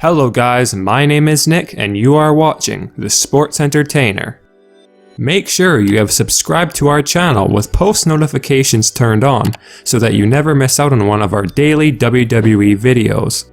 Hello guys, my name is Nick and you are watching The Sports Entertainer. Make sure you have subscribed to our channel with post notifications turned on so that you never miss out on one of our daily WWE videos.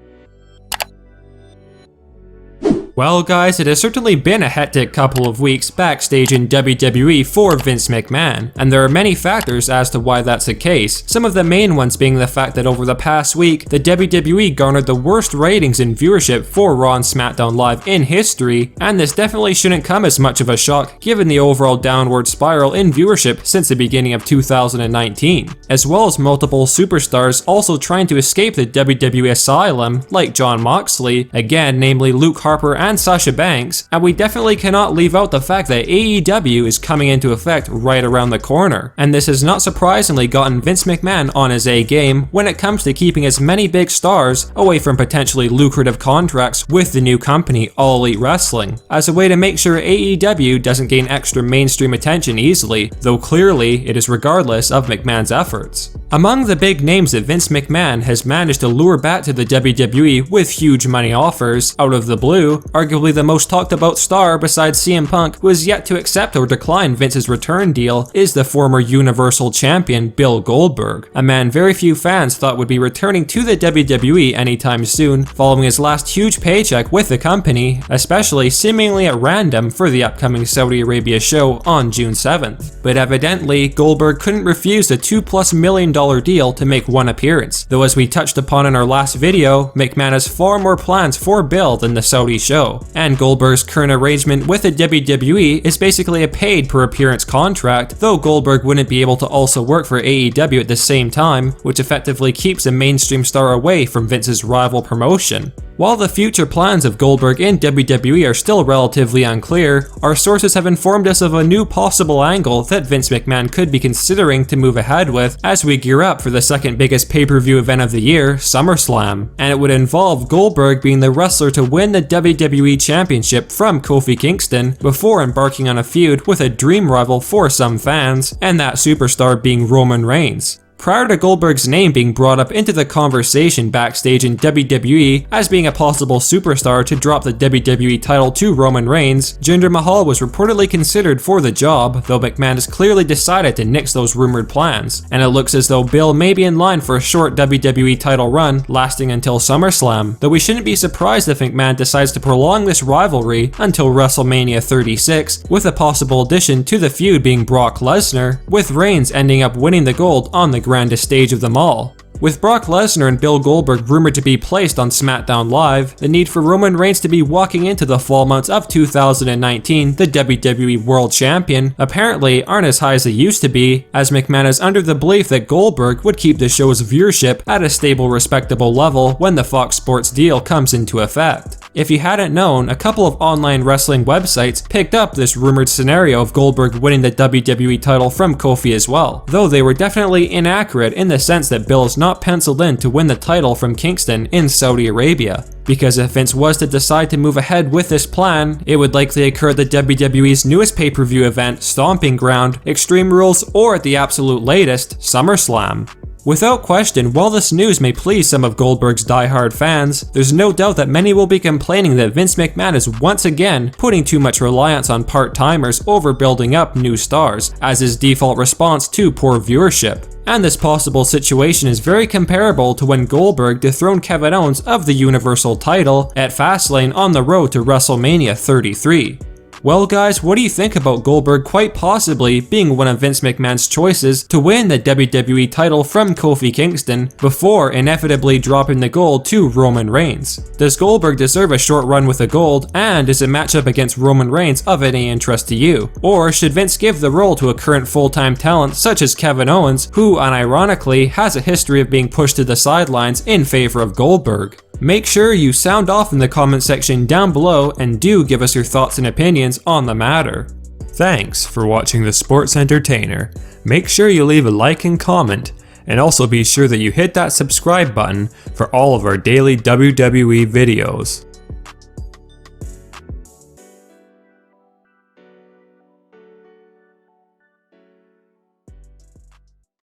Well guys, it has certainly been a hectic couple of weeks backstage in WWE for Vince McMahon, and there are many factors as to why that's the case, some of the main ones being the fact that over the past week, the WWE garnered the worst ratings in viewership for Raw and SmackDown Live in history, and this definitely shouldn't come as much of a shock given the overall downward spiral in viewership since the beginning of 2019, as well as multiple superstars also trying to escape the WWE asylum, like Jon Moxley, again namely Harper and Sasha Banks, and we definitely cannot leave out the fact that AEW is coming into effect right around the corner, and this has not surprisingly gotten Vince McMahon on his A game when it comes to keeping as many big stars away from potentially lucrative contracts with the new company All Elite Wrestling, as a way to make sure AEW doesn't gain extra mainstream attention easily, though clearly it is regardless of McMahon's efforts. Among the big names that Vince McMahon has managed to lure back to the WWE with huge money offers out of the blue, arguably the most talked about star besides CM Punk who has yet to accept or decline Vince's return deal is the former Universal Champion Bill Goldberg, a man very few fans thought would be returning to the WWE anytime soon following his last huge paycheck with the company, especially seemingly at random for the upcoming Saudi Arabia show on June 7th. But evidently, Goldberg couldn't refuse the $2+ million deal to make one appearance, though as we touched upon in our last video, McMahon has far more plans for Bill than the Saudi show, and Goldberg's current arrangement with the WWE is basically a paid per appearance contract, though Goldberg wouldn't be able to also work for AEW at the same time, which effectively keeps a mainstream star away from Vince's rival promotion. While the future plans of Goldberg in WWE are still relatively unclear, our sources have informed us of a new possible angle that Vince McMahon could be considering to move ahead with as we gear up for the second biggest pay-per-view event of the year, SummerSlam, and it would involve Goldberg being the wrestler to win the WWE Championship from Kofi Kingston before embarking on a feud with a dream rival for some fans, and that superstar being Roman Reigns. Prior to Goldberg's name being brought up into the conversation backstage in WWE as being a possible superstar to drop the WWE title to Roman Reigns, Jinder Mahal was reportedly considered for the job, though McMahon has clearly decided to nix those rumored plans, and it looks as though Bill may be in line for a short WWE title run lasting until SummerSlam, though we shouldn't be surprised if McMahon decides to prolong this rivalry until WrestleMania 36, with a possible addition to the feud being Brock Lesnar, with Reigns ending up winning the gold on the grandest stage of them all. With Brock Lesnar and Bill Goldberg rumored to be placed on SmackDown Live, the need for Roman Reigns to be walking into the fall months of 2019 the WWE World Champion apparently aren't as high as they used to be, as McMahon is under the belief that Goldberg would keep the show's viewership at a stable, respectable level when the Fox Sports deal comes into effect. If you hadn't known, a couple of online wrestling websites picked up this rumored scenario of Goldberg winning the WWE title from Kofi as well, though they were definitely inaccurate in the sense that Bill is not penciled in to win the title from Kingston in Saudi Arabia, because if Vince was to decide to move ahead with this plan, it would likely occur at the WWE's newest pay-per-view event, Stomping Ground, Extreme Rules, or at the absolute latest, SummerSlam. Without question, while this news may please some of Goldberg's die-hard fans, there's no doubt that many will be complaining that Vince McMahon is once again putting too much reliance on part-timers over building up new stars, as his default response to poor viewership. And this possible situation is very comparable to when Goldberg dethroned Kevin Owens of the Universal title at Fastlane on the road to WrestleMania 33. Well guys, what do you think about Goldberg quite possibly being one of Vince McMahon's choices to win the WWE title from Kofi Kingston before inevitably dropping the gold to Roman Reigns? Does Goldberg deserve a short run with the gold, and is a matchup against Roman Reigns of any interest to you? Or should Vince give the role to a current full-time talent such as Kevin Owens, who unironically has a history of being pushed to the sidelines in favor of Goldberg? Make sure you sound off in the comment section down below and do give us your thoughts and opinions on the matter. Thanks for watching The Sports Entertainer. Make sure you leave a like and comment, and also be sure that you hit that subscribe button for all of our daily WWE videos.